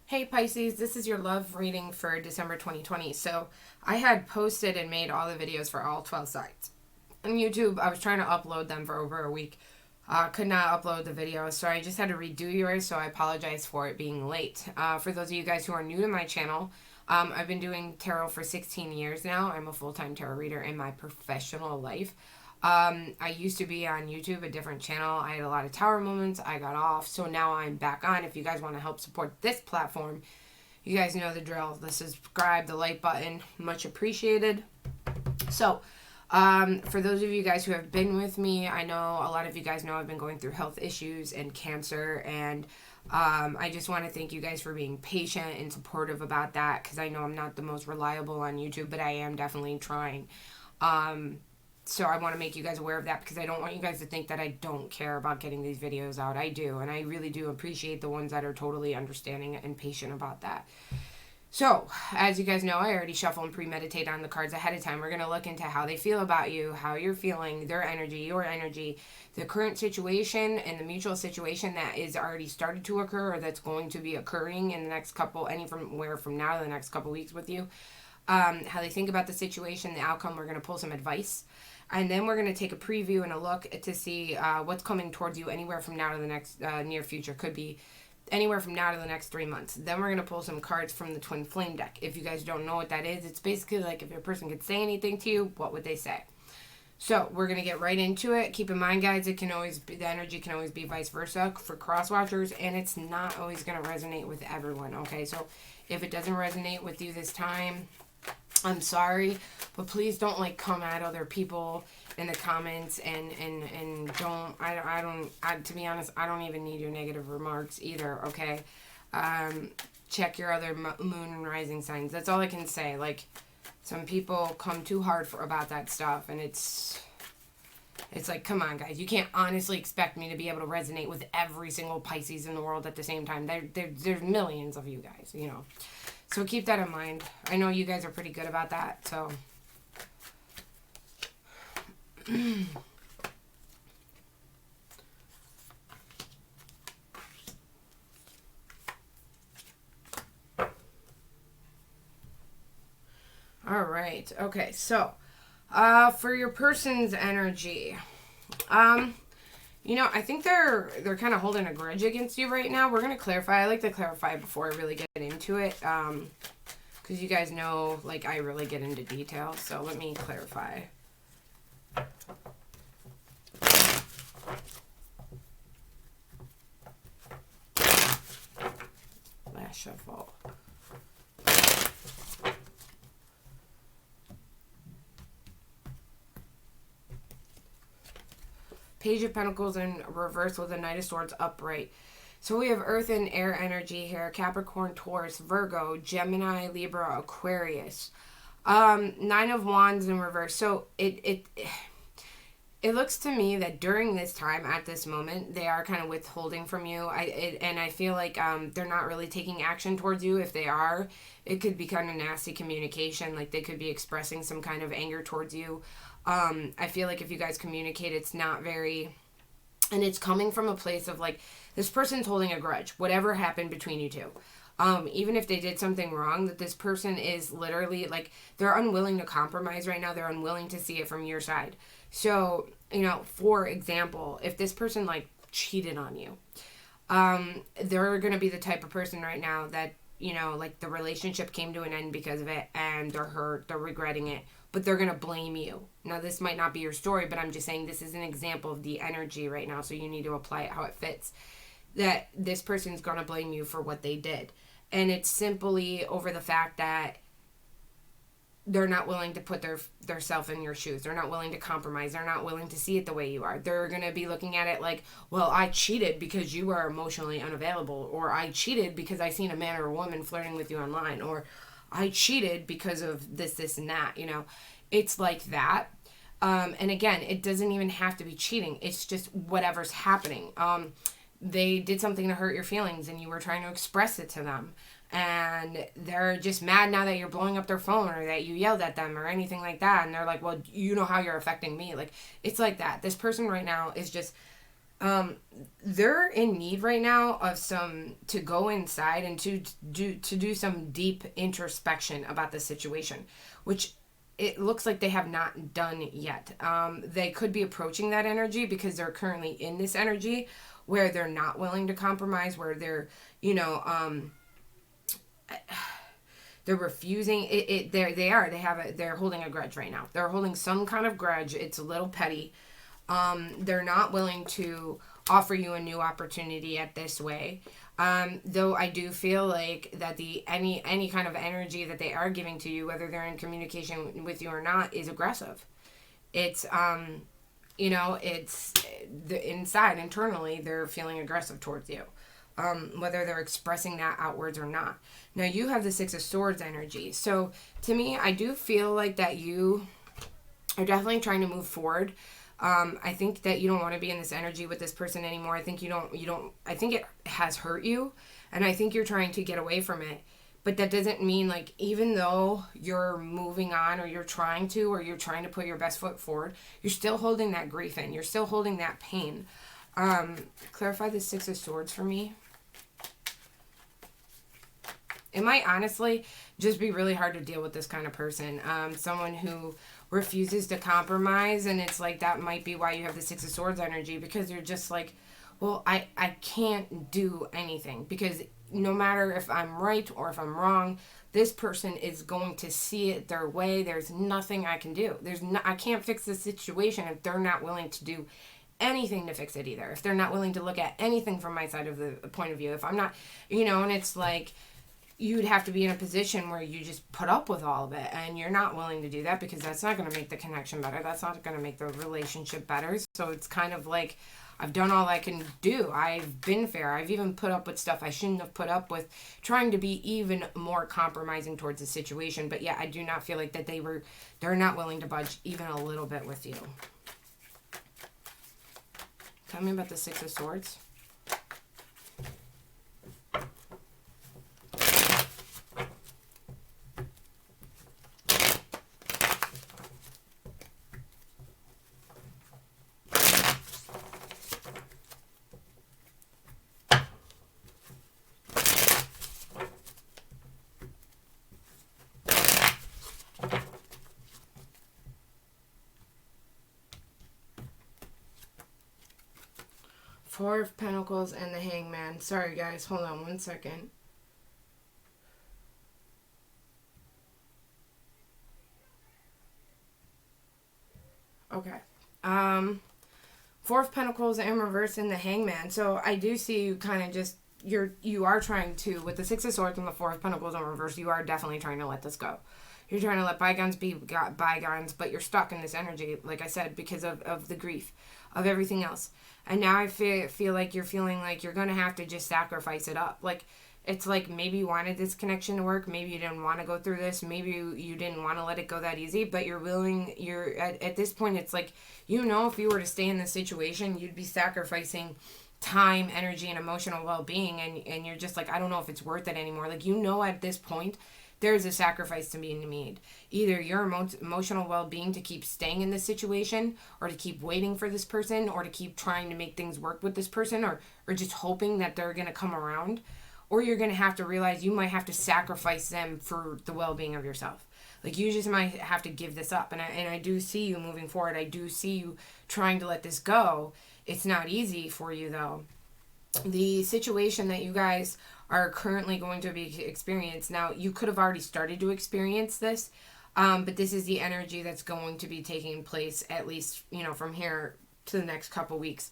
Hey Pisces, this is your love reading for December 2020. So I had posted and made all the videos for all 12 sites. On YouTube, I was trying to upload them for over a week. Could not upload the videos, so I just had to redo yours, so I apologize for it being late. For those of you guys who are new to my channel, I've been doing tarot for 16 years now. I'm a full-time tarot reader in my professional life. I used to be on YouTube, a different channel. I had a lot of tower moments. I got off. So now I'm back on. If you guys want to help support this platform, you guys know the drill. The subscribe, the like button, much appreciated. So, for those of you guys who have been with me, I know a lot of you guys know I've been going through health issues and cancer, and I just want to thank you guys for being patient and supportive about that, because I know I'm not the most reliable on YouTube, but I am definitely trying. So I want to make you guys aware of that, because I don't want you guys to think that I don't care about getting these videos out. I do, and I really do appreciate the ones that are totally understanding and patient about that. So, as you guys know, I already shuffle and premeditate on the cards ahead of time. We're going to look into how they feel about you, how you're feeling, their energy, your energy, the current situation, and the mutual situation that is already started to occur, or that's going to be occurring in the next couple, anywhere from now to the next couple weeks with you. How they think about the situation, the outcome. We're going to pull some advice. And then we're going to take a preview and a look to see what's coming towards you anywhere from now to the next near future. Could be anywhere from now to the next 3 months. Then we're going to pull some cards from the Twin Flame deck. If you guys don't know what that is, it's basically like if your person could say anything to you, what would they say? So we're going to get right into it. Keep in mind, guys, it can always be, the energy can always be vice versa for cross watchers, and it's not always going to resonate with everyone, okay? So if it doesn't resonate with you this time, I'm sorry, but please don't come at other people in the comments and don't, to be honest, I don't even need your negative remarks either, okay? Check your other moon and rising signs. That's all I can say. Some people come too hard about that stuff, and it's like, come on, guys. You can't honestly expect me to be able to resonate with every single Pisces in the world at the same time. There's millions of you guys, you know. So keep that in mind. I know you guys are pretty good about that, so. All right. Okay, so for your person's energy, I think they're kind of holding a grudge against you right now. We're going to clarify. I like to clarify before I really get into it. Because you guys know, I really get into detail. So let me clarify. Last shuffle. Page of Pentacles in reverse with the Knight of Swords upright. So we have Earth and Air energy here. Capricorn, Taurus, Virgo, Gemini, Libra, Aquarius. Nine of Wands in reverse. So it looks to me that during this time, at this moment, they are kind of withholding from you. And I feel like they're not really taking action towards you. If they are, it could be kind of nasty communication. They could be expressing some kind of anger towards you. I feel like if you guys communicate, it's not very, and it's coming from a place of this person's holding a grudge, whatever happened between you two. Even if they did something wrong, that this person is literally they're unwilling to compromise right now. They're unwilling to see it from your side. So, for example, if this person cheated on you, they're going to be the type of person right now that, the relationship came to an end because of it, and they're hurt, they're regretting it, but they're going to blame you. Now, this might not be your story, but I'm just saying this is an example of the energy right now, so you need to apply it how it fits. That this person's going to blame you for what they did. And it's simply over the fact that they're not willing to put their self in your shoes. They're not willing to compromise. They're not willing to see it the way you are. They're going to be looking at it well, I cheated because you were emotionally unavailable, or I cheated because I seen a man or a woman flirting with you online, or I cheated because of this, and that, It's like that. And again, it doesn't even have to be cheating. It's just whatever's happening. They did something to hurt your feelings, and you were trying to express it to them. And they're just mad now that you're blowing up their phone, or that you yelled at them, or anything like that. And they're like, well, you know how you're affecting me. It's like that. This person right now is just They're in need right now of to go inside and to do some deep introspection about the situation, which it looks like they have not done yet. They could be approaching that energy because they're currently in this energy where they're not willing to compromise, where they're, you know, they're refusing it. They're holding a grudge right now. They're holding some kind of grudge. It's a little petty. They're not willing to offer you a new opportunity at this way. Though I do feel like that any kind of energy that they are giving to you, whether they're in communication with you or not, is aggressive. It's it's inside, internally, they're feeling aggressive towards you. Whether they're expressing that outwards or not. Now you have the Six of Swords energy. So to me, I do feel like that you are definitely trying to move forward. I think that you don't want to be in this energy with this person anymore. I think I think it has hurt you, and I think you're trying to get away from it. But that doesn't mean, like, even though you're moving on, or you're trying to put your best foot forward, you're still holding that grief in. You're still holding that pain. Clarify the Six of Swords for me. It might honestly just be really hard to deal with this kind of person. Someone who refuses to compromise, and it's like that might be why you have the Six of Swords energy, because you're just like, well, I can't do anything, because no matter if I'm right or if I'm wrong, this person is going to see it their way. There's nothing I can do. I can't fix the situation if they're not willing to do anything to fix it either. If they're not willing to look at anything from my side of the point of view. If I'm not, and it's like, you'd have to be in a position where you just put up with all of it, and you're not willing to do that, because that's not going to make the connection better. That's not going to make the relationship better. So it's kind of like, I've done all I can do. I've been fair. I've even put up with stuff I shouldn't have put up with, trying to be even more compromising towards the situation. But yeah, I do not feel like that they're not willing to budge even a little bit with you. Tell me about the Six of Swords. Four of Pentacles and the Hangman. Sorry, guys. Hold on one second. Okay. Four of Pentacles in reverse and the Hangman. So I do see you kind of just, you are trying to, with the Six of Swords and the Four of Pentacles in reverse, you are definitely trying to let this go. You're trying to let bygones be bygones, but you're stuck in this energy, like I said, because of the grief, of everything else. And now I feel like you're feeling like you're going to have to just sacrifice it up. Like, it's like maybe you wanted this connection to work. Maybe you didn't want to go through this. Maybe you didn't want to let it go that easy. But you're at this point, it's like, if you were to stay in this situation, you'd be sacrificing time, energy, and emotional well-being. And you're just like, I don't know if it's worth it anymore. Like, at this point, there's a sacrifice to be made. Either your emotional well-being to keep staying in this situation, or to keep waiting for this person, or to keep trying to make things work with this person, or just hoping that they're going to come around. Or you're going to have to realize you might have to sacrifice them for the well-being of yourself. Like, you just might have to give this up. And I do see you moving forward. I do see you trying to let this go. It's not easy for you, though. The situation that you guys are currently going to be experiencing now, you could have already started to experience this, but this is the energy that's going to be taking place, at least, from here to the next couple weeks,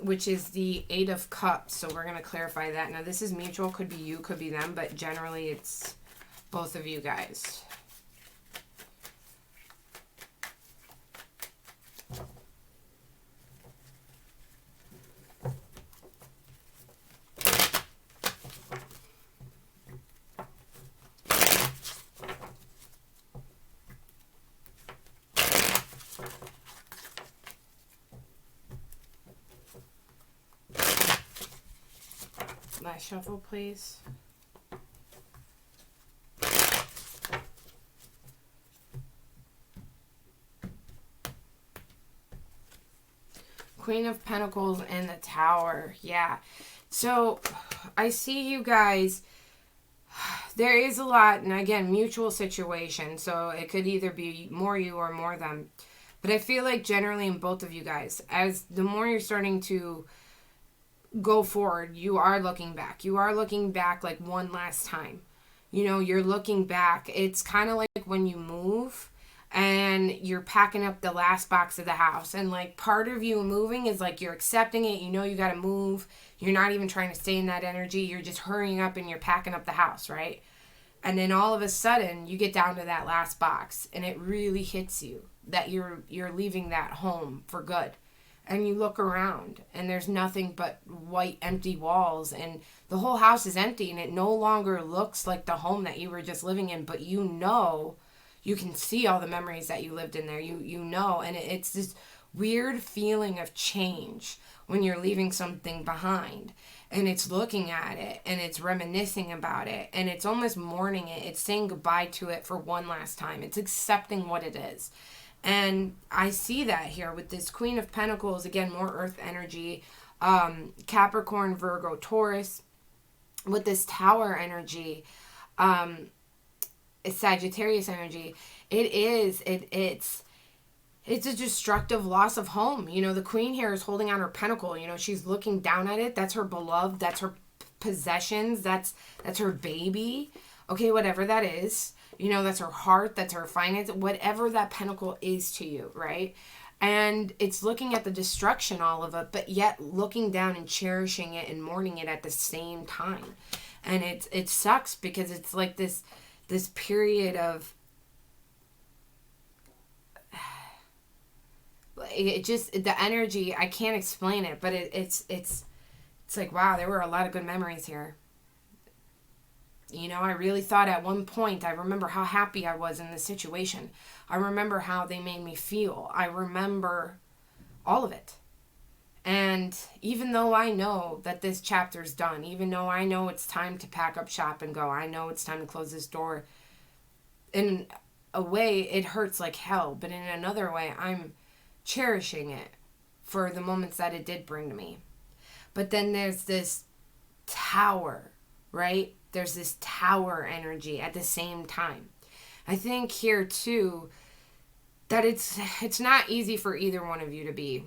which is the Eight of Cups. So we're going to clarify that. Now, this is mutual. Could be you, could be them, but generally it's both of you guys. Last shuffle, please. Queen of Pentacles and the Tower. Yeah. So I see you guys. There is a lot, and again, mutual situation. So it could either be more you or more them. But I feel like generally in both of you guys, as the more you're starting to go forward, you are looking back. You are looking back like one last time. You know, you're looking back. It's kind of like when you move and you're packing up the last box of the house. And like part of you moving is like you're accepting it. You know you got to move. You're not even trying to stay in that energy. You're just hurrying up and you're packing up the house, right? And then all of a sudden you get down to that last box and it really hits you that you're leaving that home for good. And you look around and there's nothing but white empty walls and the whole house is empty and it no longer looks like the home that you were just living in, but you know, you can see all the memories that you lived in there. You know, and it's this weird feeling of change when you're leaving something behind and it's looking at it and it's reminiscing about it and it's almost mourning it. It's saying goodbye to it for one last time. It's accepting what it is. And I see that here with this Queen of Pentacles, again, more earth energy, Capricorn, Virgo, Taurus, with this Tower energy, it's Sagittarius energy. It's a destructive loss of home. You know, the Queen here is holding on her pentacle. You know, she's looking down at it. That's her beloved. That's her possessions. That's her baby. Okay, whatever that is. You know, that's her heart, that's her finance, whatever that pentacle is to you, right? And it's looking at the destruction, all of it, but yet looking down and cherishing it and mourning it at the same time. And it sucks because it's like this period of, it just, the energy, I can't explain it, but it's like, wow, there were a lot of good memories here. You know, I really thought at one point, I remember how happy I was in this situation. I remember how they made me feel. I remember all of it. And even though I know that this chapter's done, even though I know it's time to pack up shop and go, I know it's time to close this door, in a way, it hurts like hell. But in another way, I'm cherishing it for the moments that it did bring to me. But then there's this tower, right? There's this tower energy at the same time. I think here too that it's not easy for either one of you to be.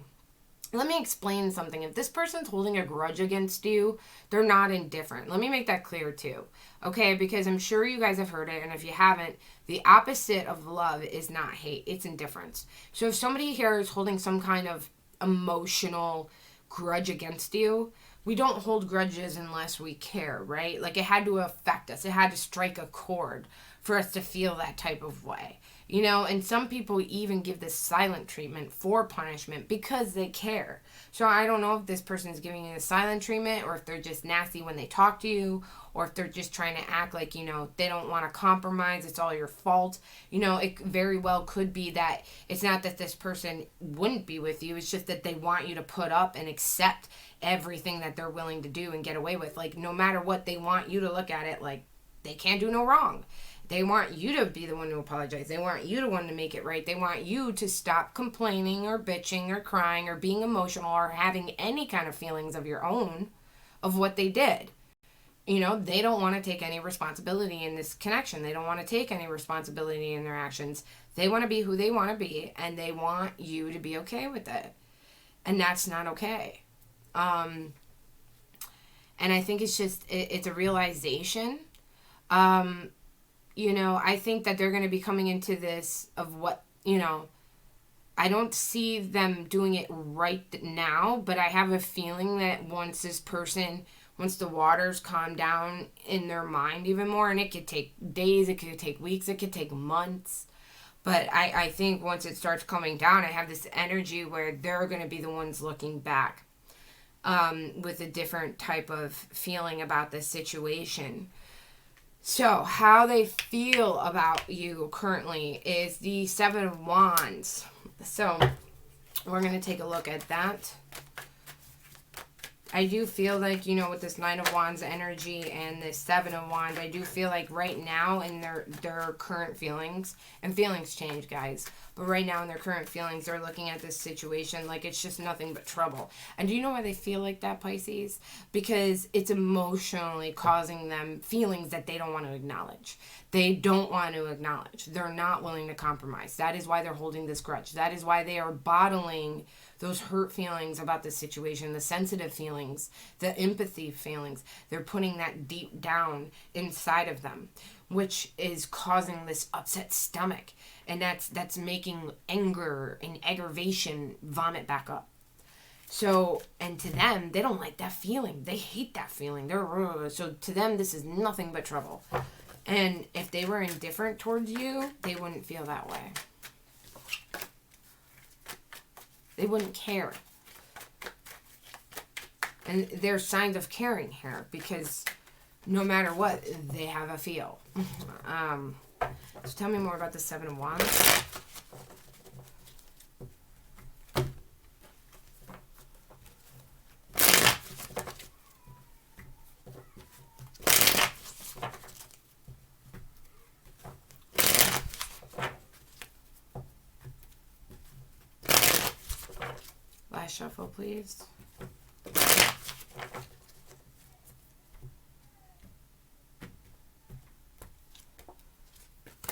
Let me explain something. If this person's holding a grudge against you, they're not indifferent. Let me make that clear too. Okay, because I'm sure you guys have heard it, and if you haven't, the opposite of love is not hate, it's indifference. So if somebody here is holding some kind of emotional grudge against you, we don't hold grudges unless we care, right? Like it had to affect us. It had to strike a chord for us to feel that type of way. You know, and some people even give this silent treatment for punishment because they care. So I don't know if this person is giving you the silent treatment or if they're just nasty when they talk to you or if they're just trying to act like, you know, they don't want to compromise. It's all your fault. You know, it very well could be that it's not that this person wouldn't be with you. It's just that they want you to put up and accept everything that they're willing to do and get away with. Like, no matter what, they want you to look at it like they can't do no wrong. They want you to be the one to apologize. They want you the one to make it right. They want you to stop complaining or bitching or crying or being emotional or having any kind of feelings of your own of what they did. You know, they don't want to take any responsibility in this connection. They don't want to take any responsibility in their actions. They want to be who they want to be, and they want you to be okay with it. And that's not okay. And I think it's just, it's a realization. You know, I think that they're going to be coming into this of what, you know, I don't see them doing it right now, but I have a feeling that once the waters calm down in their mind even more, and it could take days, it could take weeks, it could take months, but I think once it starts calming down, I have this energy where they're going to be the ones looking back with a different type of feeling about the situation. So, how they feel about you currently is the Seven of Wands. So, we're going to take a look at that. I do feel like, you know, with this Nine of Wands energy and this Seven of Wands, I do feel like right now in their current feelings, and feelings change, guys, but right now in their current feelings, they're looking at this situation like it's just nothing but trouble. And do you know why they feel like that, Pisces? Because it's emotionally causing them feelings that they don't want to acknowledge. They don't want to acknowledge. They're not willing to compromise. That is why they're holding this grudge. That is why they are bottling those hurt feelings about the situation, the sensitive feelings, the empathy feelings. They're putting that deep down inside of them, which is causing this upset stomach. And that's making anger and aggravation vomit back up. So, and to them, they don't like that feeling. They hate that feeling. So to them, this is nothing but trouble. And if they were indifferent towards you, they wouldn't feel that way. They wouldn't care. And there's signs of caring here because no matter what, they have a feel. So tell me more about the Seven of Wands. Last shuffle, please.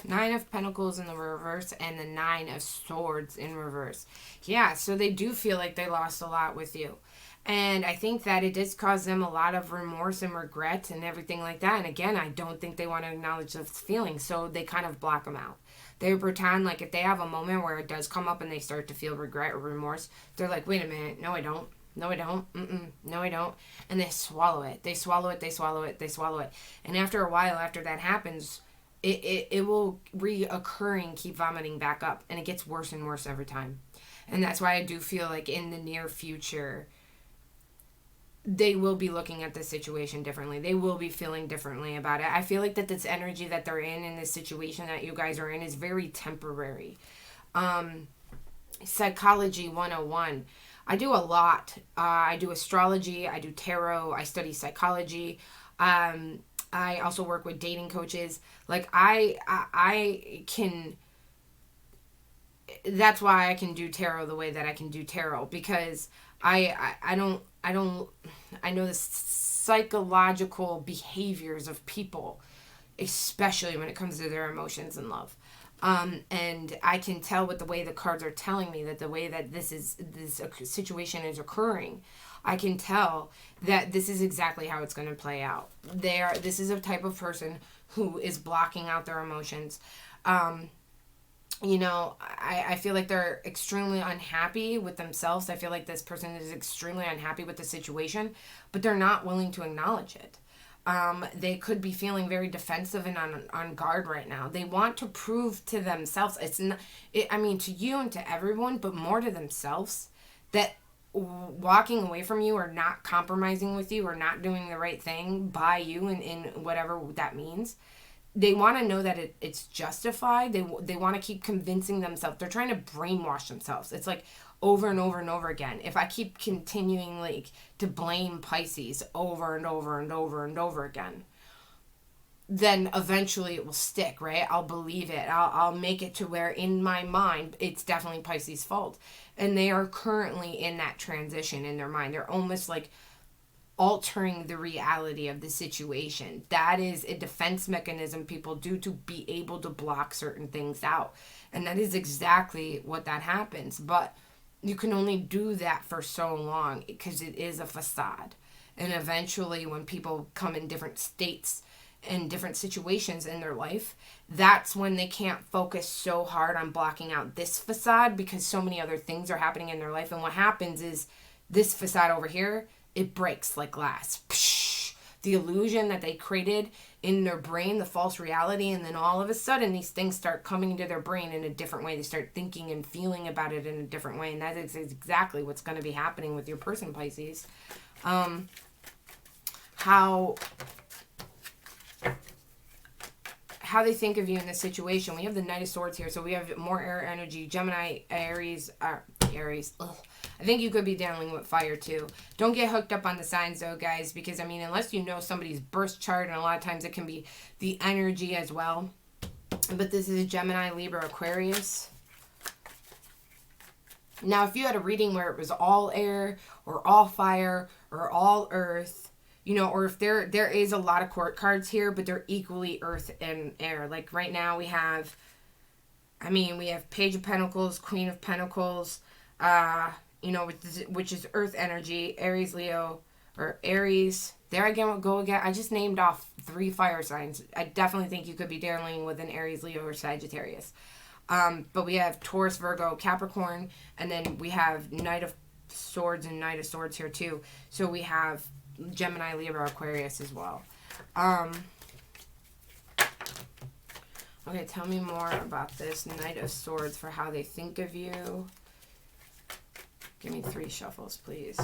Nine of Pentacles in the reverse and the Nine of Swords in reverse. Yeah, so they do feel like they lost a lot with you. And I think that it does cause them a lot of remorse and regret and everything like that. And again, I don't think they want to acknowledge those feelings, so they kind of block them out. They pretend like if they have a moment where it does come up and they start to feel regret or remorse, they're like, wait a minute, no I don't. No, I don't. No, I don't. And they swallow it. They swallow it, they swallow it, they swallow it. And after a while, after that happens, it will reoccurring, keep vomiting back up. And it gets worse and worse every time. And that's why I do feel like in the near future, they will be looking at the situation differently. They will be feeling differently about it. I feel like that this energy that they're in this situation that you guys are in is very temporary. Psychology 101. I do a lot. I do astrology. I do tarot. I study psychology. I also work with dating coaches. Like I can. That's why I can do tarot the way that I can do tarot, because I know the psychological behaviors of people, especially when it comes to their emotions and love. And I can tell with the way the cards are telling me that the way that this situation is occurring, I can tell that this is exactly how it's going to play out. This is a type of person who is blocking out their emotions. You know, I feel like they're extremely unhappy with themselves. I feel like this person is extremely unhappy with the situation, but they're not willing to acknowledge it. They could be feeling very defensive and on guard right now. They want to prove to themselves, to you and to everyone, but more to themselves, that walking away from you or not compromising with you or not doing the right thing by you in whatever that means, they want to know that it's justified. They want to keep convincing themselves. They're trying to brainwash themselves. It's like over and over and over again. If I keep continuing like to blame Pisces over and over and over and over again, then eventually it will stick, right? I'll believe it. I'll make it to where in my mind it's definitely Pisces' fault. And they are currently in that transition in their mind. They're almost like altering the reality of the situation. That is a defense mechanism people do to be able to block certain things out. And that is exactly what that happens. But you can only do that for so long because it is a facade. And eventually when people come in different states and different situations in their life, that's when they can't focus so hard on blocking out this facade because so many other things are happening in their life. And what happens is this facade over here, it breaks like glass. Psh, the illusion that they created in their brain, the false reality, and then all of a sudden these things start coming into their brain in a different way. They start thinking and feeling about it in a different way, and that is exactly what's going to be happening with your person, Pisces. How they think of you in this situation. We have the Knight of Swords here, so we have more air energy. Gemini, Aries. I think you could be dealing with fire too. Don't get hooked up on the signs though, guys, because I mean, unless you know somebody's birth chart, and a lot of times it can be the energy as well. But this is a Gemini, Libra, Aquarius. Now, if you had a reading where it was all air or all fire or all earth, you know, or if there is a lot of court cards here, but they're equally earth and air. Like right now we have, we have Page of Pentacles, Queen of Pentacles, you know, which is earth energy, Aries, Leo, or Aries. There I go again. I just named off 3 fire signs. I definitely think you could be dealing with an Aries, Leo, or Sagittarius. But we have Taurus, Virgo, Capricorn, and then we have Knight of Swords and Knight of Swords here too. So we have Gemini, Libra, Aquarius as well. Okay, tell me more about this Knight of Swords for how they think of you. Give me 3 shuffles, please.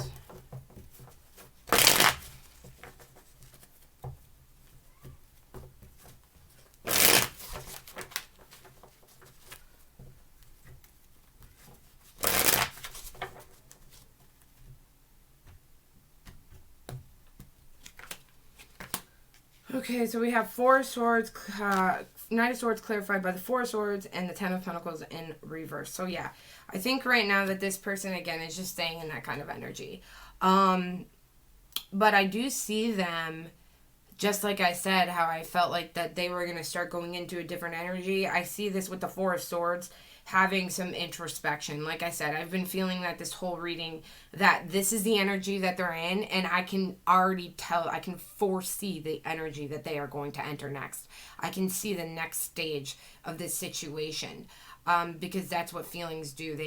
Okay, so we have 4 swords, Knight of Swords clarified by the 4 swords, and the 10 of Pentacles in reverse. So yeah, I think right now that this person, again, is just staying in that kind of energy. But I do see them, just like I said, how I felt like that they were going to start going into a different energy. I see this with the 4 of Swords having some introspection. Like I said, I've been feeling that this whole reading, that this is the energy that they're in, and I can already tell, I can foresee the energy that they are going to enter next. I can see the next stage of this situation, because that's what feelings do.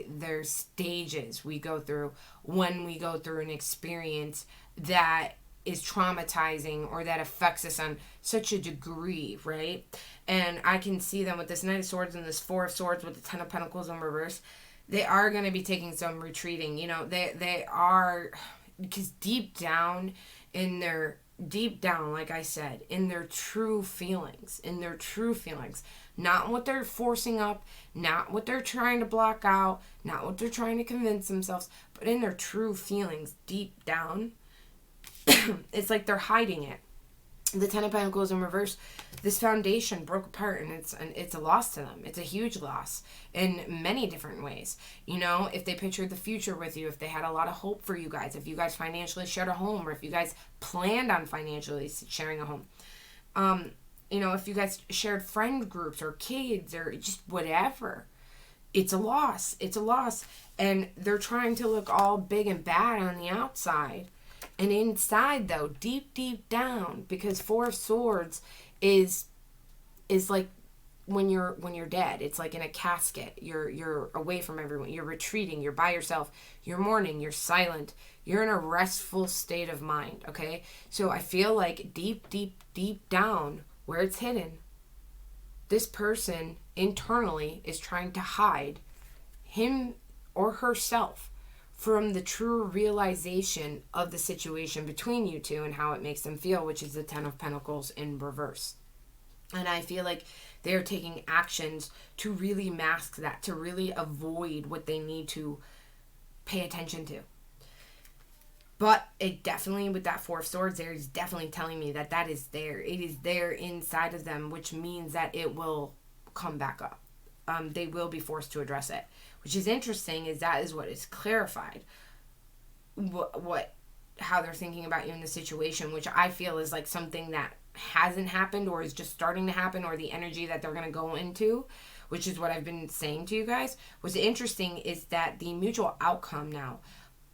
They're stages we go through when we go through an experience that is traumatizing or that affects us on such a degree, right? And I can see them with this Knight of Swords and this 4 of Swords with the 10 of Pentacles in reverse. They are going to be taking some retreating. You know, they are, because deep down, like I said, in their true feelings, not what they're forcing up, not what they're trying to block out, not what they're trying to convince themselves, but in their true feelings deep down, it's like they're hiding it. The 10 of Pentacles in reverse, this foundation broke apart, and it's a loss to them. It's a huge loss in many different ways. You know, if they pictured the future with you, if they had a lot of hope for you guys, if you guys financially shared a home, or if you guys planned on financially sharing a home, you know, if you guys shared friend groups or kids or just whatever, it's a loss. It's a loss. And they're trying to look all big and bad on the outside. And inside, though, deep, deep down, because 4 of Swords is like when you're dead. It's like in a casket. You're away from everyone. You're retreating. You're by yourself. You're mourning. You're silent. You're in a restful state of mind, okay? So I feel like deep, deep, deep down, where it's hidden, this person internally is trying to hide him or herself from the true realization of the situation between you two and how it makes them feel, which is the 10 of Pentacles in reverse. And I feel like they're taking actions to really mask that, to really avoid what they need to pay attention to. But it definitely, with that 4 of Swords there, is definitely telling me that is there. It is there inside of them, which means that it will come back up. They will be forced to address it. Which is interesting, is that is what is clarified. How they're thinking about you in the situation, which I feel is like something that hasn't happened or is just starting to happen, or the energy that they're going to go into, which is what I've been saying to you guys. What's interesting is that the mutual outcome now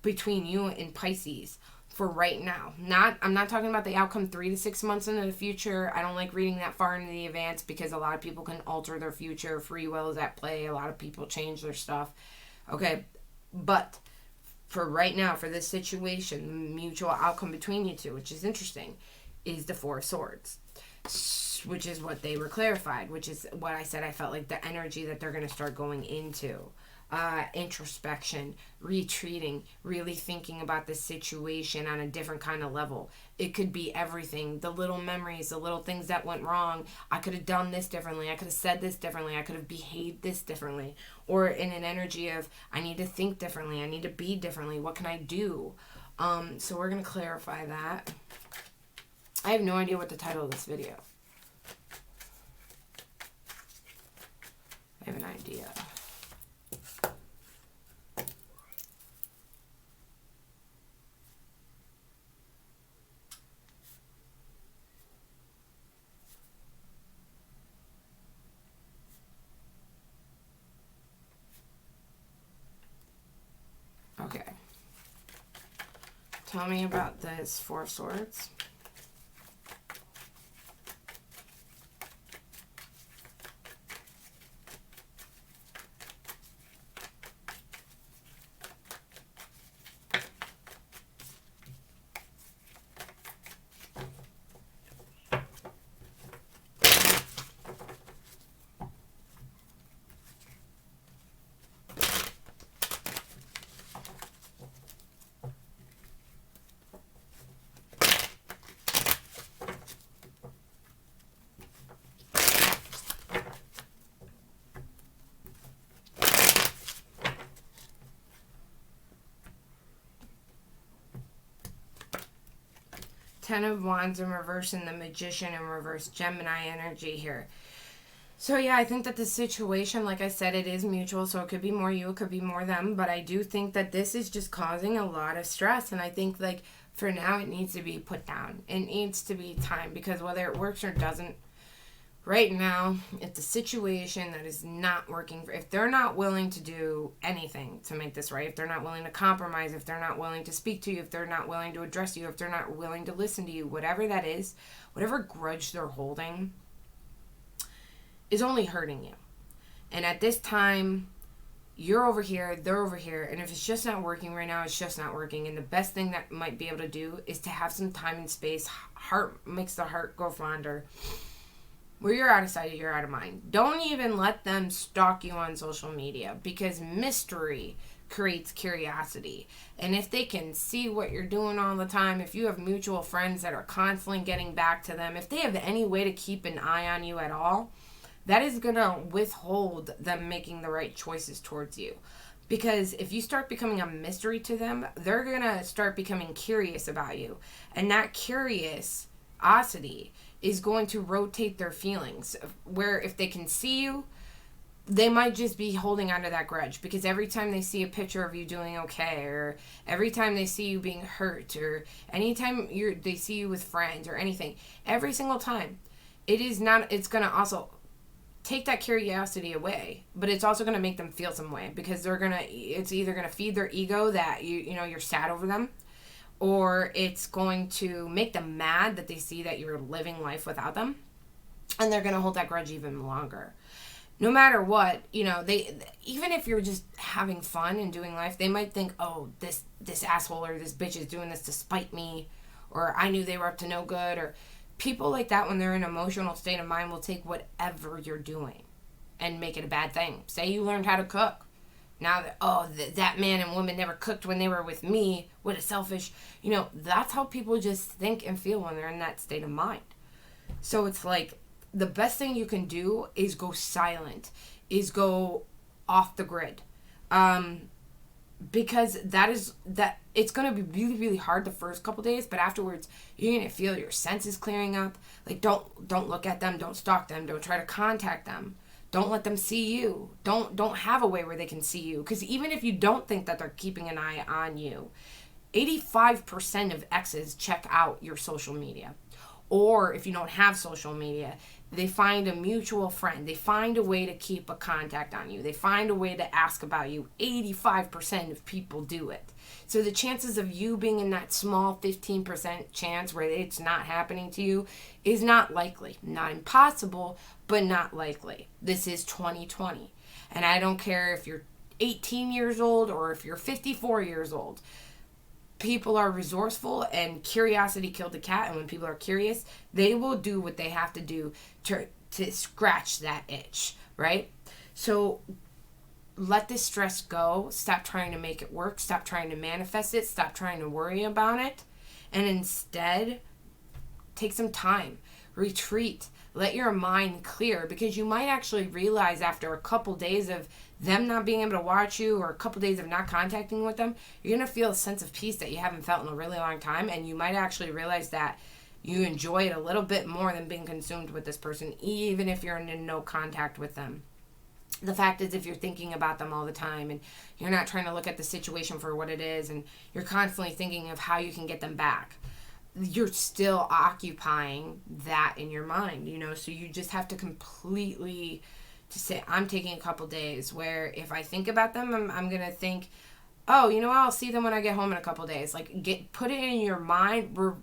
between you and Pisces for right now, I'm not talking about the outcome 3 to 6 months into the future. I don't like reading that far into the advance, because a lot of people can alter their future. Free will is at play. A lot of people change their stuff. Okay, but for right now, for this situation, the mutual outcome between you two, which is interesting, is the 4 of Swords, which is what they were clarified, which is what I said. I felt like the energy that they're going to start going into. introspection, retreating, really thinking about the situation on a different kind of level. It could be everything, the little memories, the little things that went wrong. I could have done this differently. I could have said this differently. I could have behaved this differently. Or in an energy of, I need to think differently. I need to be differently. What can I do? So we're going to clarify that. I have no idea what the title of this video. I have an idea. Okay. Tell me about this Four of Swords. Ten of Wands in reverse and the Magician in reverse. Gemini energy here. So yeah, I think that the situation, like I said, it is mutual. So it could be more you, it could be more them. But I do think that this is just causing a lot of stress. And I think like for now it needs to be put down. It needs to be time. Because whether it works or doesn't, right now, it's a situation that is not working. If they're not willing to do anything to make this right, if they're not willing to compromise, if they're not willing to speak to you, if they're not willing to address you, if they're not willing to listen to you, whatever that is, whatever grudge they're holding is only hurting you. And at this time, you're over here, they're over here, and if it's just not working right now, it's just not working. And the best thing that might be able to do is to have some time and space. Heart makes the heart go fonder. Where you're out of sight, you're out of mind. Don't even let them stalk you on social media, because mystery creates curiosity. And if they can see what you're doing all the time, if you have mutual friends that are constantly getting back to them, if they have any way to keep an eye on you at all, that is going to withhold them making the right choices towards you. Because if you start becoming a mystery to them, they're going to start becoming curious about you. And that curiosity is going to rotate their feelings, where if they can see you, they might just be holding onto that grudge, because every time they see a picture of you doing okay, or every time they see you being hurt, or anytime they see you with friends or anything, every single time, it's going to also take that curiosity away, but it's also going to make them feel some way, because it's either going to feed their ego that you're sad over them, or it's going to make them mad that they see that you're living life without them, and they're going to hold that grudge even longer. No matter what, they, even if you're just having fun and doing life, they might think, oh, this asshole or this bitch is doing this to spite me, or I knew they were up to no good. Or people like that, when they're in an emotional state of mind, will take whatever you're doing and make it a bad thing. Say you learned how to cook. Now that, that man and woman never cooked when they were with me, what a selfish, that's how people just think and feel when they're in that state of mind. So it's like, the best thing you can do is go silent, is go off the grid. Because that it's going to be really, really hard the first couple days, but afterwards you're going to feel your senses clearing up. Like, don't look at them, don't stalk them, don't try to contact them. Don't let them see you. Don't have a way where they can see you. Because even if you don't think that they're keeping an eye on you, 85% of exes check out your social media. Or if you don't have social media, they find a mutual friend. They find a way to keep a contact on you. They find a way to ask about you. 85% of people do it. So the chances of you being in that small 15% chance where it's not happening to you is not likely. Not impossible, but not likely. This is 2020. And I don't care if you're 18 years old or if you're 54 years old. People are resourceful, and curiosity killed the cat. And when people are curious, they will do what they have to do to scratch that itch, right? So let this stress go. Stop trying to make it work. Stop trying to manifest it. Stop trying to worry about it. And instead, take some time. Retreat. Let your mind clear, because you might actually realize after a couple days of them not being able to watch you, or a couple days of not contacting with them, you're going to feel a sense of peace that you haven't felt in a really long time. And you might actually realize that you enjoy it a little bit more than being consumed with this person, even if you're in no contact with them. The fact is, if you're thinking about them all the time and you're not trying to look at the situation for what it is, and you're constantly thinking of how you can get them back, you're still occupying that in your mind, you know? So you just have to completely to say, I'm taking a couple days where if I think about them, I'm going to think, oh, you know what? I'll see them when I get home in a couple days. Like, put it in your mind where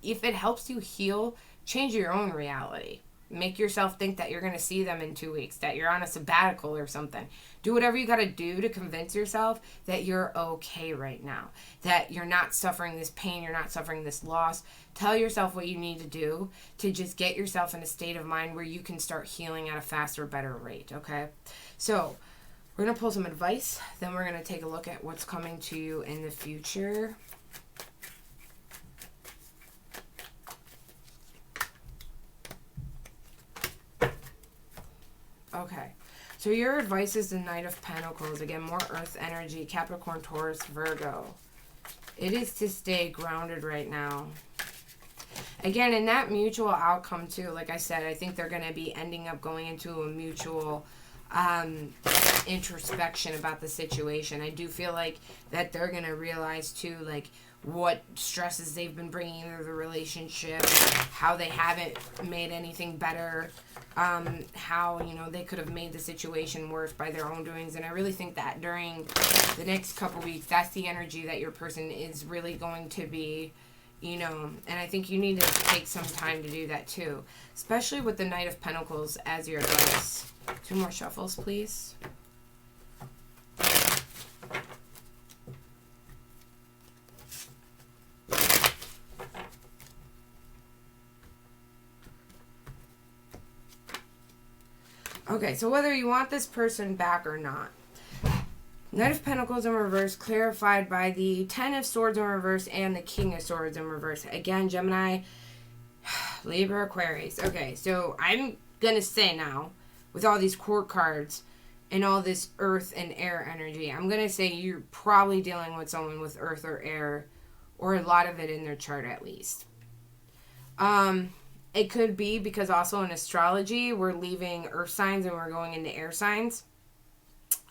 if it helps you heal, change your own reality. Make yourself think that you're going to see them in 2 weeks, that you're on a sabbatical or something. Do whatever you got to do to convince yourself that you're okay right now, that you're not suffering this pain, you're not suffering this loss. Tell yourself what you need to do to just get yourself in a state of mind where you can start healing at a faster, better rate, okay? So we're going to pull some advice, then we're going to take a look at what's coming to you in the future. Okay, so your advice is the Knight of Pentacles. Again, more earth energy, Capricorn, Taurus, Virgo. It is to stay grounded right now. Again, in that mutual outcome too, like I said, I think they're going to be ending up going into a mutual introspection about the situation. I do feel like that they're going to realize too, like, what stresses they've been bringing into the relationship, how they haven't made anything better, how, you know, they could have made the situation worse by their own doings. And I really think that during the next couple weeks, that's the energy that your person is really going to be, you know, and I think you need to take some time to do that too, especially with the Knight of Pentacles as your advice. 2 more shuffles, please. Okay, so whether you want this person back or not, Knight of Pentacles in reverse, clarified by the 10 of Swords in reverse and the King of Swords in reverse. Again, Gemini, Libra, Aquarius. Okay, so I'm going to say now, with all these court cards and all this earth and air energy, I'm going to say you're probably dealing with someone with earth or air, or a lot of it in their chart at least. It could be because also in astrology, we're leaving earth signs and we're going into air signs.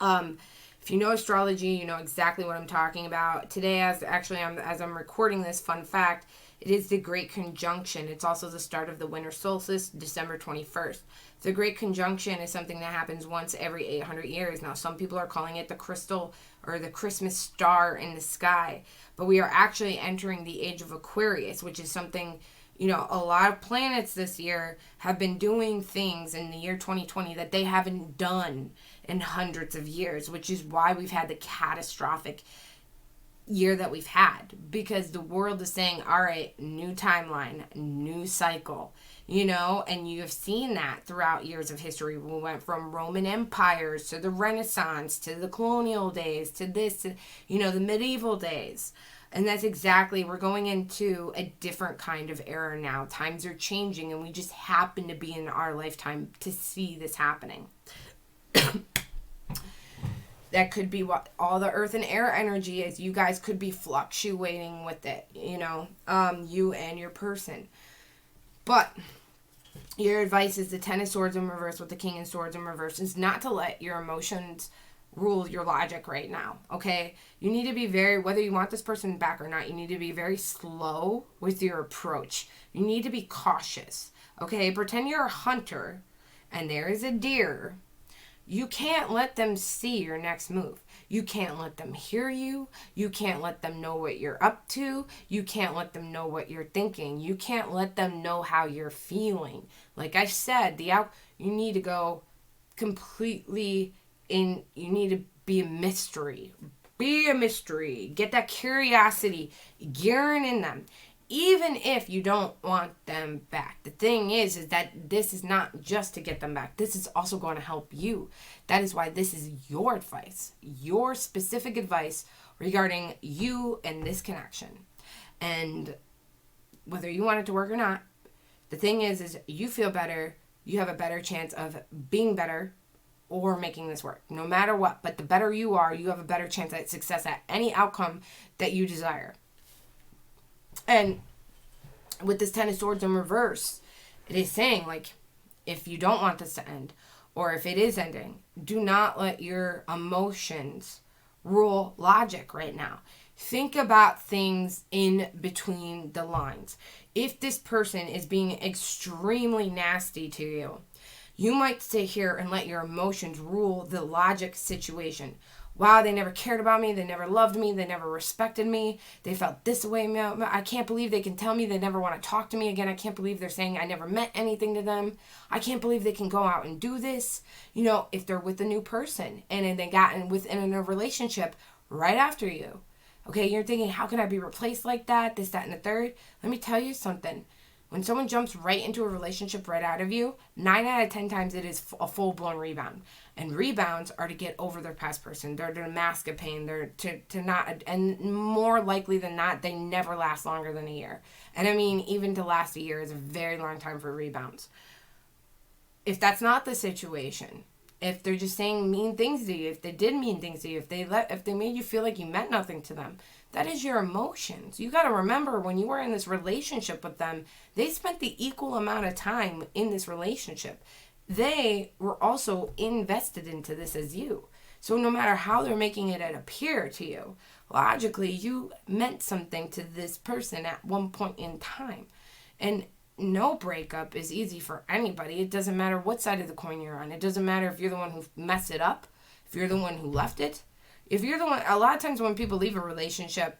If you know astrology, you know exactly what I'm talking about. Today, as I'm recording this, fun fact, it is the Great Conjunction. It's also the start of the winter solstice, December 21st. The Great Conjunction is something that happens once every 800 years. Now, some people are calling it the crystal or the Christmas star in the sky. But we are actually entering the age of Aquarius, which is something, you know, a lot of planets this year have been doing things in the year 2020 that they haven't done in hundreds of years, which is why we've had the catastrophic year that we've had, because the world is saying, all right, new timeline, new cycle, you know, and you have seen that throughout years of history. We went from Roman empires to the Renaissance, to the colonial days, to this, to, you know, the medieval days. And that's exactly, we're going into a different kind of era now. Times are changing, and we just happen to be in our lifetime to see this happening. That could be what all the earth and air energy is. You guys could be fluctuating with it, you know, you and your person. But your advice is the 10 of Swords in reverse with the King of Swords in reverse is not to let your emotions rule your logic right now, okay? You need to be whether you want this person back or not, you need to be very slow with your approach. You need to be cautious, okay? Pretend you're a hunter and there is a deer. You can't let them see your next move. You can't let them hear you. You can't let them know what you're up to. You can't let them know what you're thinking. You can't let them know how you're feeling. Like I said, you need to go completely in. You need to be a mystery. Be a mystery. Get that curiosity gearing in them. even if you don't want them back. The thing is that this is not just to get them back. This is also going to help you. That is why this is your advice, your specific advice regarding you and this connection. And whether you want it to work or not, the thing is you feel better, you have a better chance of being better or making this work, no matter what. But the better you are, you have a better chance at success at any outcome that you desire. And with this Ten of Swords in reverse, it is saying, like, if you don't want this to end, or if it is ending, do not let your emotions rule logic right now. Think about things in between the lines. If this person is being extremely nasty to you, you might sit here and let your emotions rule the logic situation. Wow, they never cared about me. They never loved me. They never respected me. They felt this way. I can't believe they can tell me they never want to talk to me again. I can't believe they're saying I never meant anything to them. I can't believe they can go out and do this. You know, if they're with a new person and then they got in a relationship right after you. Okay, you're thinking, how can I be replaced like that? This, that, and the third. Let me tell you something. When someone jumps right into a relationship right out of you, 9 out of 10 times it is a full-blown rebound. And rebounds are to get over their past person. They're to mask a pain. They're to not, and more likely than not, they never last longer than a year. And I mean, even to last a year is a very long time for rebounds. If that's not the situation, if they're just saying mean things to you, if they did mean things to you, if they made you feel like you meant nothing to them, that is your emotions. You got to remember, when you were in this relationship with them, they spent the equal amount of time in this relationship. They were also invested into this as you. So no matter how they're making it appear to you, logically, you meant something to this person at one point in time. And no breakup is easy for anybody. It doesn't matter what side of the coin you're on. It doesn't matter if you're the one who messed it up, if you're the one who left it. If you're the one, a lot of times when people leave a relationship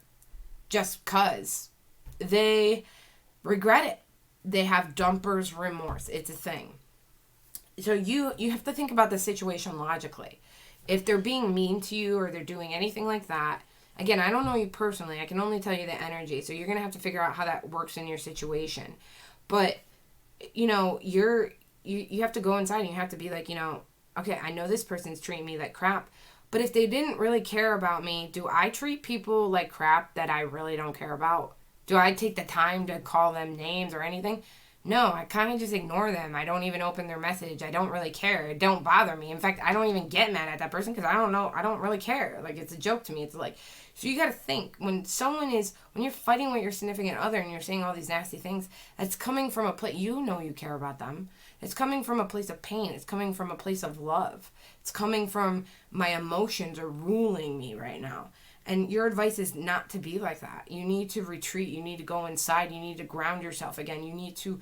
just because, they regret it. They have dumper's remorse. It's a thing. So you have to think about the situation logically. If they're being mean to you or they're doing anything like that, again, I don't know you personally. I can only tell you the energy. So you're going to have to figure out how that works in your situation. But, you know, you have to go inside and you have to be like, you know, okay, I know this person's treating me like crap. But if they didn't really care about me, do I treat people like crap that I really don't care about? Do I take the time to call them names or anything? No, I kind of just ignore them. I don't even open their message. I don't really care. It don't bother me. In fact, I don't even get mad at that person because I don't know. I don't really care. Like, it's a joke to me. It's like, so you got to think, when you're fighting with your significant other and you're saying all these nasty things, that's coming from a place, you know you care about them. It's coming from a place of pain. It's coming from a place of love. It's coming from my emotions are ruling me right now. And your advice is not to be like that. You need to retreat. You need to go inside. You need to ground yourself again. You need to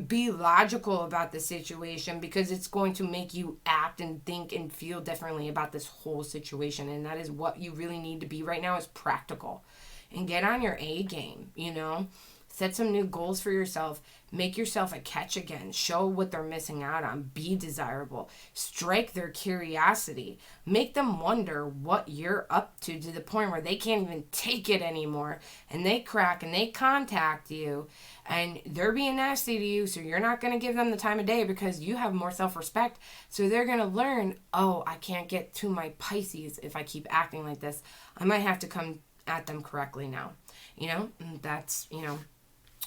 be logical about the situation, because it's going to make you act and think and feel differently about this whole situation. And that is what you really need to be right now, is practical. And get on your A game, you know. Set some new goals for yourself. Make yourself a catch again. Show what they're missing out on. Be desirable. Strike their curiosity. Make them wonder what you're up to the point where they can't even take it anymore. And they crack and they contact you. And they're being nasty to you, so you're not going to give them the time of day because you have more self-respect. So they're going to learn, oh, I can't get to my Pisces if I keep acting like this. I might have to come at them correctly now. You know, that's, you know.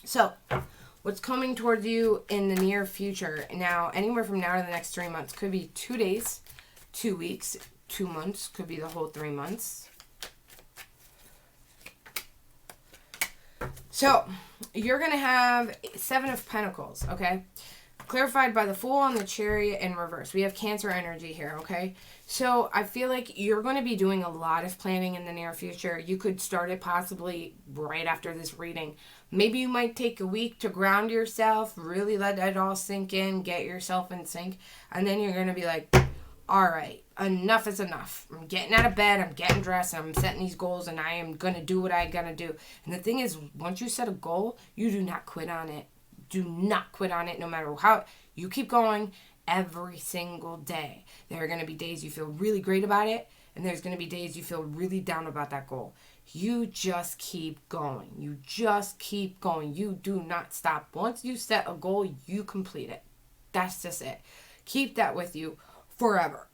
So, what's coming towards you in the near future? Now, anywhere from now to the next 3 months. Could be 2 days, 2 weeks, 2 months. Could be the whole 3 months. So, you're going to have 7 of Pentacles, okay? Clarified by the Fool and the Chariot in reverse. We have Cancer energy here, okay? So I feel like you're going to be doing a lot of planning in the near future. You could start it possibly right after this reading. Maybe you might take a week to ground yourself, really let that all sink in, get yourself in sync, and then you're going to be like, all right, enough is enough. I'm getting out of bed, I'm getting dressed, and I'm setting these goals, and I am going to do what I'm going to do. And the thing is, once you set a goal, you do not quit on it. Do not quit on it, no matter how. You keep going every single day. There are going to be days you feel really great about it, and there's going to be days you feel really down about that goal. You just keep going. You just keep going. You do not stop. Once you set a goal, you complete it. That's just it. Keep that with you forever.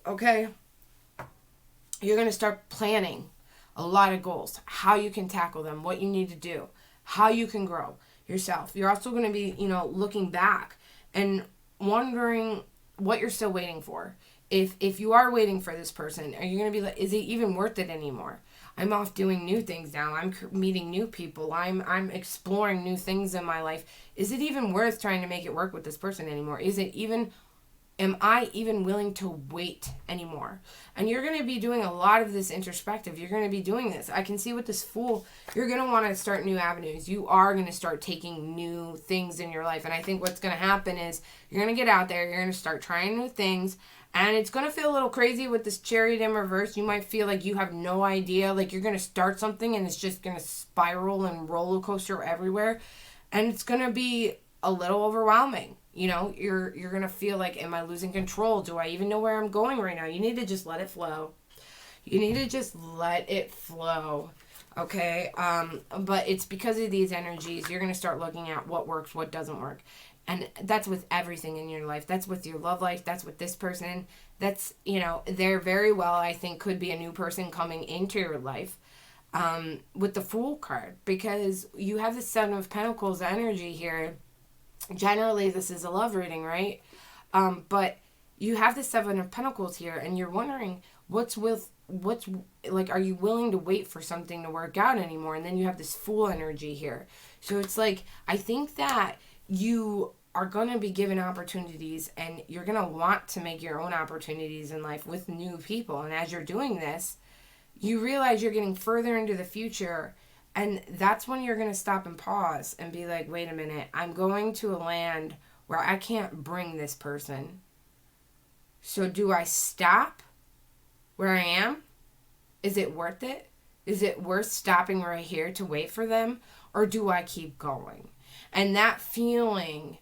Okay? You're going to start planning a lot of goals, how you can tackle them, what you need to do, how you can grow yourself. You're also going to be, looking back and wondering what you're still waiting for. If you are waiting for this person, are you going to be like, is it even worth it anymore? I'm off doing new things now. I'm meeting new people. I'm exploring new things in my life. Is it even worth trying to make it work with this person anymore? Am I even willing to wait anymore? And you're going to be doing a lot of this introspective. You're going to be doing this. I can see with this Fool, you're going to want to start new avenues. You are going to start taking new things in your life. And I think what's going to happen is you're going to get out there. You're going to start trying new things. And it's going to feel a little crazy with this Chariot in reverse. You might feel like you have no idea. Like you're going to start something and it's just going to spiral and roller coaster everywhere. And it's going to be a little overwhelming. You're going to feel like, am I losing control? Do I even know where I'm going right now? You need to just let it flow. You need to just let it flow. Okay? But it's because of these energies, you're going to start looking at what works, what doesn't work. And that's with everything in your life. That's with your love life. That's with this person. That's, there very well, I think, could be a new person coming into your life with the Fool card. Because you have the Seven of Pentacles energy here. Generally, this is a love reading, right? But you have the Seven of Pentacles here, and you're wondering, are you willing to wait for something to work out anymore? And then you have this Fool energy here. So it's like, I think that you are going to be given opportunities, and you're going to want to make your own opportunities in life with new people. And as you're doing this, you realize you're getting further into the future. And that's when you're going to stop and pause and be like, wait a minute, I'm going to a land where I can't bring this person. So do I stop where I am? Is it worth it? Is it worth stopping right here to wait for them? Or do I keep going? And that feeling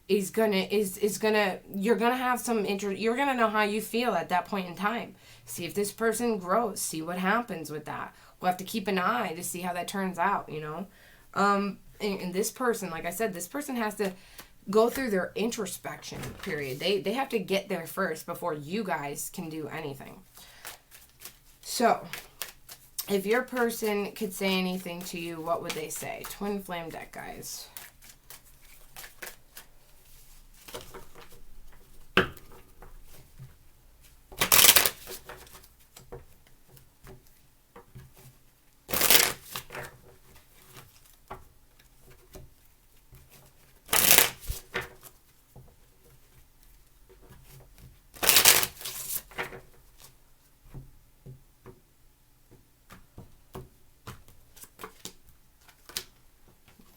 you're gonna have some interest. You're gonna know how you feel at that point in time. See if this person grows. See what happens with that. We'll have to keep an eye to see how that turns out, And this person, like I said, this person has to go through their introspection period. They have to get there first before you guys can do anything. So, if your person could say anything to you, what would they say? Twin flame deck, guys.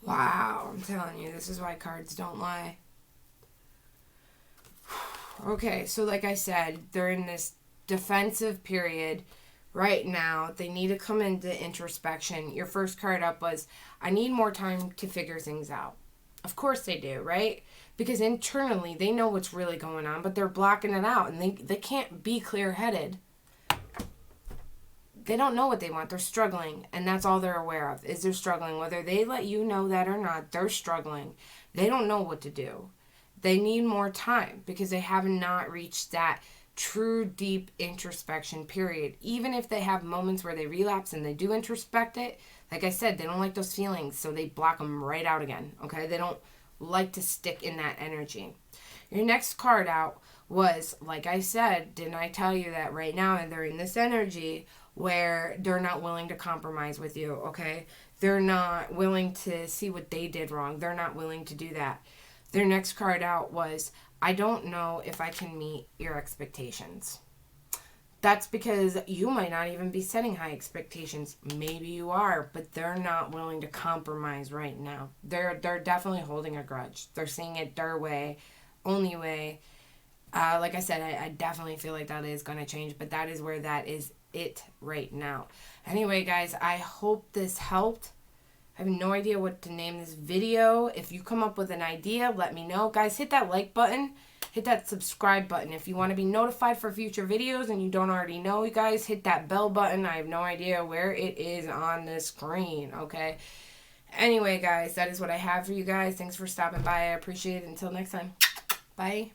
Wow, I'm telling you, this is why cards don't lie. Okay, so like I said, they're in this defensive period right now. They need to come into introspection. Your first card up was, I need more time to figure things out. Of course they do, right? Because internally, they know what's really going on, but they're blocking it out, and they can't be clear-headed. They don't know what they want. They're struggling, and that's all they're aware of, is they're struggling. Whether they let you know that or not, they're struggling. They don't know what to do. They need more time because they have not reached that true, deep introspection period. Even if they have moments where they relapse and they do introspect it, like I said, they don't like those feelings, so they block them right out again, okay? They don't like to stick in that energy. Your next card out was, like I said, didn't I tell you that right now they're in this energy where they're not willing to compromise with you, okay? They're not willing to see what they did wrong. They're not willing to do that. Their next card out was, I don't know if I can meet your expectations. That's because you might not even be setting high expectations. Maybe you are, but they're not willing to compromise right now. They're definitely holding a grudge. They're seeing it their way, only way. Like I said, I definitely feel like that is going to change, but that is where that is it right now. Anyway, guys, I hope this helped. I have no idea what to name this video. If you come up with an idea, let me know. Guys, hit that like button. hit that subscribe button. If you want to be notified for future videos and you don't already know, you guys, hit that bell button. I have no idea where it is on the screen, okay? Anyway, guys, that is what I have for you guys. Thanks for stopping by. I appreciate it. Until next time. Bye.